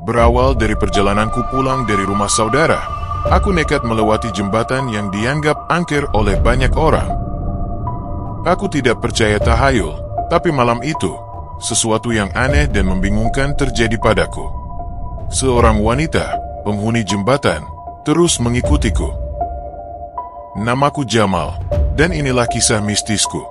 Berawal dari perjalananku pulang dari rumah saudara, aku nekat melewati jembatan yang dianggap angker oleh banyak orang. Aku tidak percaya tahayul, tapi malam itu, sesuatu yang aneh dan membingungkan terjadi padaku. Seorang wanita, penghuni jembatan, terus mengikutiku. Namaku Jamal, dan inilah kisah mistisku.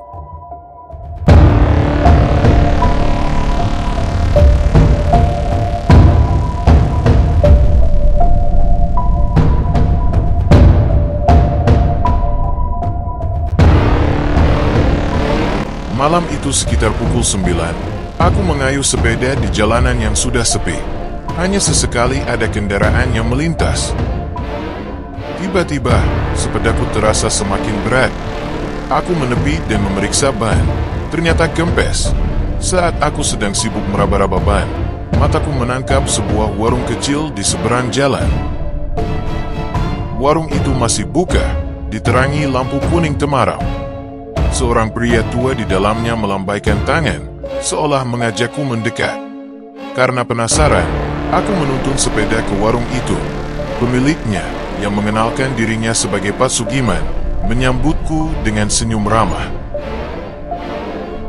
Malam itu sekitar pukul 9, aku mengayuh sepeda di jalanan yang sudah sepi. Hanya sesekali ada kendaraan yang melintas. Tiba-tiba, sepedaku terasa semakin berat. Aku menepi dan memeriksa ban. Ternyata kempes. Saat aku sedang sibuk meraba-raba ban, mataku menangkap sebuah warung kecil di seberang jalan. Warung itu masih buka, diterangi lampu kuning temaram. Seorang pria tua di dalamnya melambaikan tangan, seolah mengajakku mendekat. Karena penasaran, aku menuntun sepeda ke warung itu. Pemiliknya, yang mengenalkan dirinya sebagai Pak Sugiman, menyambutku dengan senyum ramah.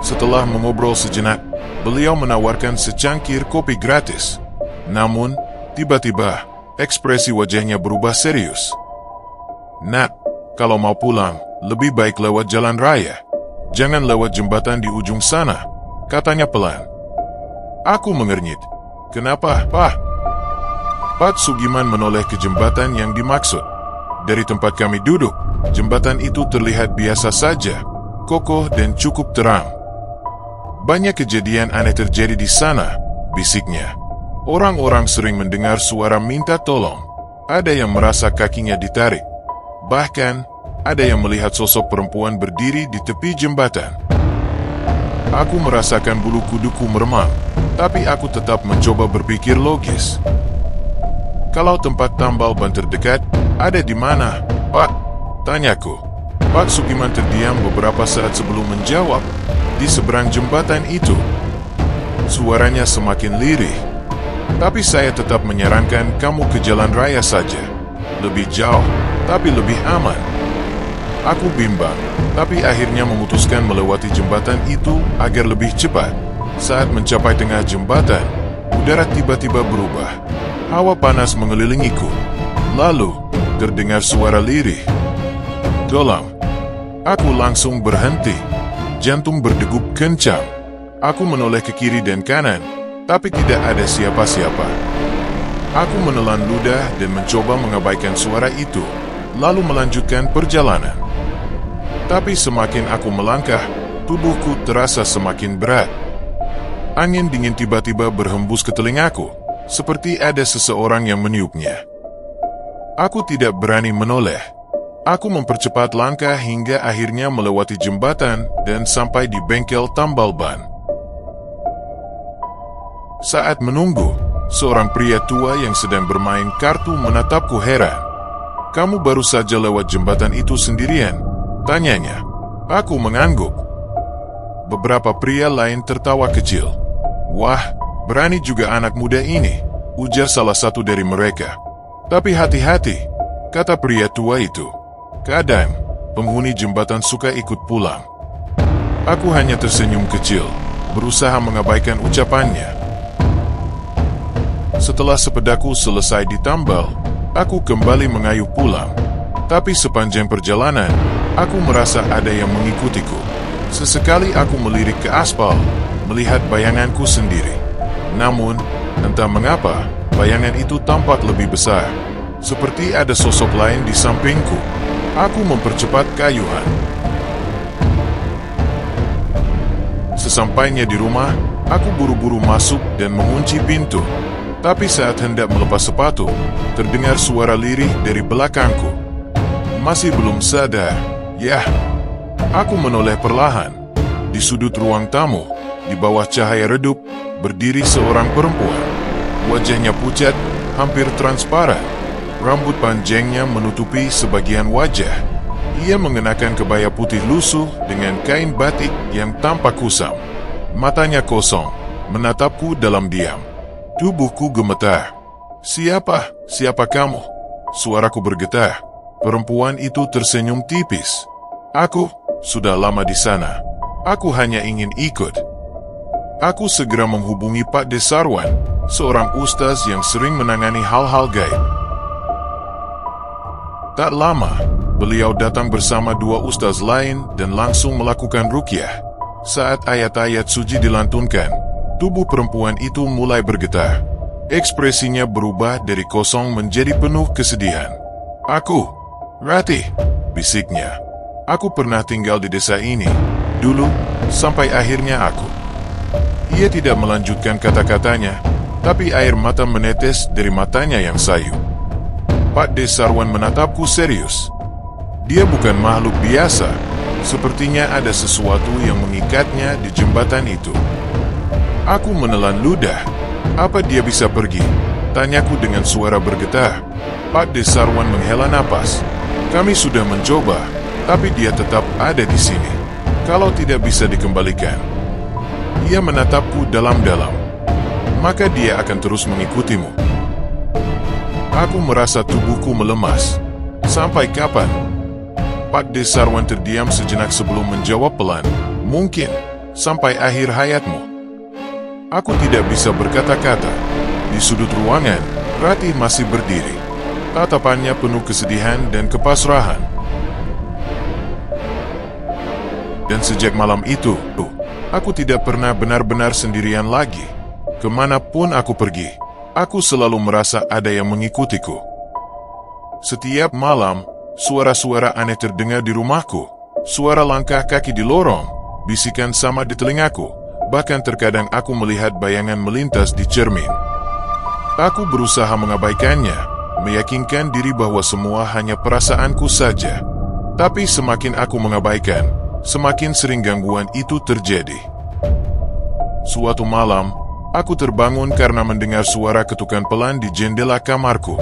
Setelah mengobrol sejenak, beliau menawarkan secangkir kopi gratis. Namun, tiba-tiba, ekspresi wajahnya berubah serius. "Nak, kalau mau pulang, lebih baik lewat jalan raya. Jangan lewat jembatan di ujung sana," katanya pelan. Aku mengernyit. "Kenapa, Pak?" Pak Sugiman menoleh ke jembatan yang dimaksud. Dari tempat kami duduk, jembatan itu terlihat biasa saja, kokoh dan cukup terang. "Banyak kejadian aneh terjadi di sana," bisiknya. "Orang-orang sering mendengar suara minta tolong. Ada yang merasa kakinya ditarik. Bahkan, ada yang melihat sosok perempuan berdiri di tepi jembatan." Aku merasakan bulu kuduku meremang, tapi aku tetap mencoba berpikir logis. "Kalau tempat tambal ban terdekat, ada di mana, Pak?" tanyaku. Pak Sugiman terdiam beberapa saat sebelum menjawab. "Di seberang jembatan itu." Suaranya semakin lirih. "Tapi saya tetap menyarankan kamu ke jalan raya saja. Lebih jauh, tapi lebih aman." Aku bimbang, tapi akhirnya memutuskan melewati jembatan itu agar lebih cepat. Saat mencapai tengah jembatan, udara tiba-tiba berubah. Hawa panas mengelilingiku. Lalu, terdengar suara lirih. "Tolong!" Aku langsung berhenti. Jantung berdegup kencang. Aku menoleh ke kiri dan kanan, tapi tidak ada siapa-siapa. Aku menelan ludah dan mencoba mengabaikan suara itu, lalu melanjutkan perjalanan. Tapi semakin aku melangkah, tubuhku terasa semakin berat. Angin dingin tiba-tiba berhembus ke telingaku, seperti ada seseorang yang meniupnya. Aku tidak berani menoleh. Aku mempercepat langkah hingga akhirnya melewati jembatan dan sampai di bengkel tambal ban. Saat menunggu, seorang pria tua yang sedang bermain kartu menatapku heran. "Kamu baru saja lewat jembatan itu sendirian?" tanyanya. Aku mengangguk. Beberapa pria lain tertawa kecil. "Wah, berani juga anak muda ini," ujar salah satu dari mereka. "Tapi hati-hati," kata pria tua itu. "Kadang, penghuni jembatan suka ikut pulang." Aku hanya tersenyum kecil, berusaha mengabaikan ucapannya. Setelah sepedaku selesai ditambal, aku kembali mengayuh pulang. Tapi sepanjang perjalanan, aku merasa ada yang mengikutiku. Sesekali aku melirik ke aspal, melihat bayanganku sendiri. Namun, entah mengapa, bayangan itu tampak lebih besar. Seperti ada sosok lain di sampingku. Aku mempercepat kayuhan. Sesampainya di rumah, aku buru-buru masuk dan mengunci pintu. Tapi saat hendak melepas sepatu, terdengar suara lirih dari belakangku. Masih belum sadar, yah. Aku menoleh perlahan. Di sudut ruang tamu, di bawah cahaya redup, berdiri seorang perempuan. Wajahnya pucat, hampir transparan. Rambut panjangnya menutupi sebagian wajah. Ia mengenakan kebaya putih lusuh dengan kain batik yang tampak kusam. Matanya kosong, menatapku dalam diam. Tubuhku gemetar. Siapa? Siapa kamu? Suaraku bergetar. Perempuan itu tersenyum tipis. Aku sudah lama di sana. Aku hanya ingin ikut. Aku segera menghubungi Pak Desarwan, seorang ustaz yang sering menangani hal-hal gaib. Tak lama, beliau datang bersama 2 ustaz lain dan langsung melakukan ruqyah. Saat ayat-ayat suci dilantunkan, tubuh perempuan itu mulai bergetar. Ekspresinya berubah dari kosong menjadi penuh kesedihan. Aku, Ratih, bisiknya. Aku pernah tinggal di desa ini, dulu, sampai akhirnya aku. Ia tidak melanjutkan kata-katanya, tapi air mata menetes dari matanya yang sayu. Pak Desarwan menatapku serius. Dia bukan makhluk biasa. Sepertinya ada sesuatu yang mengikatnya di jembatan itu. Aku menelan ludah. Apa dia bisa pergi? Tanyaku dengan suara bergetar. Pak Desarwan menghela napas. Kami sudah mencoba, tapi dia tetap ada di sini. Kalau tidak bisa dikembalikan. Ia menatapku dalam-dalam. Maka dia akan terus mengikutimu. Aku merasa tubuhku melemas. Sampai kapan? Pak Desarwan terdiam sejenak sebelum menjawab pelan. Mungkin sampai akhir hayatmu. Aku tidak bisa berkata-kata. Di sudut ruangan, Ratih masih berdiri. Tatapannya penuh kesedihan dan kepasrahan. Dan sejak malam itu, aku tidak pernah benar-benar sendirian lagi. Kemanapun aku pergi, aku selalu merasa ada yang mengikutiku. Setiap malam, suara-suara aneh terdengar di rumahku. Suara langkah kaki di lorong, bisikan sama di telingaku. Bahkan terkadang aku melihat bayangan melintas di cermin. Aku berusaha mengabaikannya, meyakinkan diri bahwa semua hanya perasaanku saja. Tapi semakin aku mengabaikan, semakin sering gangguan itu terjadi. Suatu malam, aku terbangun karena mendengar suara ketukan pelan di jendela kamarku.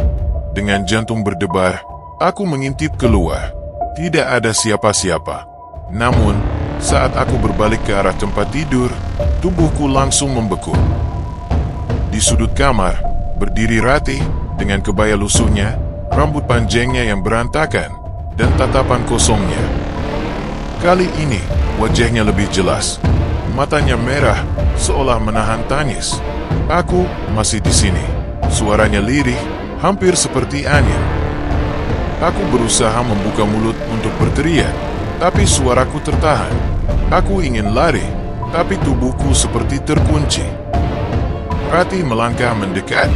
Dengan jantung berdebar, aku mengintip keluar. Tidak ada siapa-siapa. Namun, saat aku berbalik ke arah tempat tidur, tubuhku langsung membeku. Di sudut kamar, berdiri Ratih dengan kebaya lusuhnya, rambut panjangnya yang berantakan, dan tatapan kosongnya. Kali ini, wajahnya lebih jelas. Matanya merah, seolah menahan tangis. Aku masih di sini. Suaranya lirih, hampir seperti angin. Aku berusaha membuka mulut untuk berteriak, tapi suaraku tertahan. Aku ingin lari, tapi tubuhku seperti terkunci. Ratih melangkah mendekat.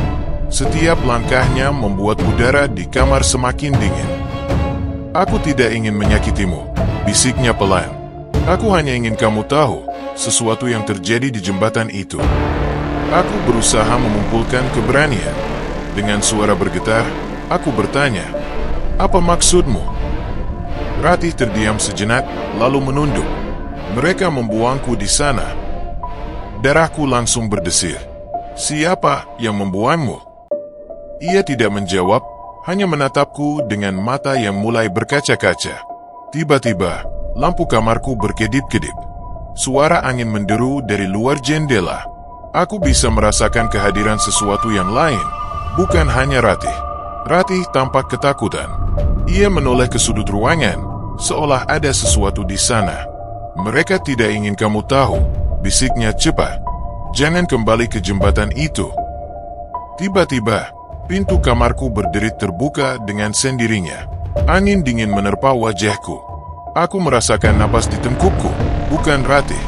Setiap langkahnya membuat udara di kamar semakin dingin. Aku tidak ingin menyakitimu, bisiknya pelan. Aku hanya ingin kamu tahu sesuatu yang terjadi di jembatan itu. Aku berusaha mengumpulkan keberanian. Dengan suara bergetar, aku bertanya, "Apa maksudmu?" Ratih terdiam sejenak, lalu menunduk. Mereka membuangku di sana. Darahku langsung berdesir. Siapa yang membuangmu? Ia tidak menjawab, hanya menatapku dengan mata yang mulai berkaca-kaca. Tiba-tiba, lampu kamarku berkedip-kedip. Suara angin menderu dari luar jendela. Aku bisa merasakan kehadiran sesuatu yang lain, bukan hanya Ratih. Ratih tampak ketakutan. Ia menoleh ke sudut ruangan, seolah ada sesuatu di sana. "Mereka tidak ingin kamu tahu," bisiknya cepat. "Jangan kembali ke jembatan itu." Tiba-tiba, pintu kamarku berderit terbuka dengan sendirinya. Angin dingin menerpa wajahku. Aku merasakan napas di tengkukku, bukan Ratih.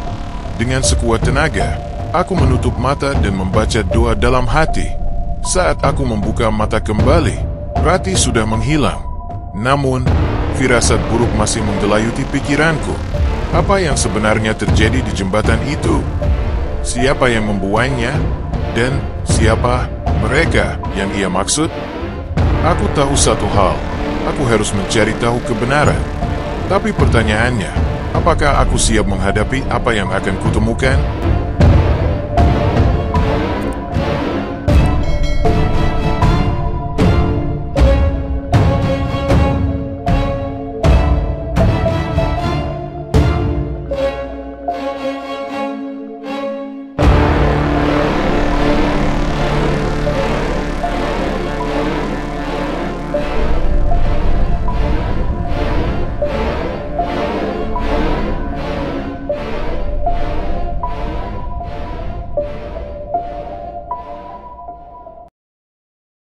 Dengan sekuat tenaga, aku menutup mata dan membaca doa dalam hati. Saat aku membuka mata kembali, Ratih sudah menghilang. Namun, firasat buruk masih menggelayuti pikiranku. Apa yang sebenarnya terjadi di jembatan itu? Siapa yang membuangnya? Dan siapa mereka yang ia maksud? Aku tahu satu hal, aku harus mencari tahu kebenaran. Tapi pertanyaannya, apakah aku siap menghadapi apa yang akan kutemukan?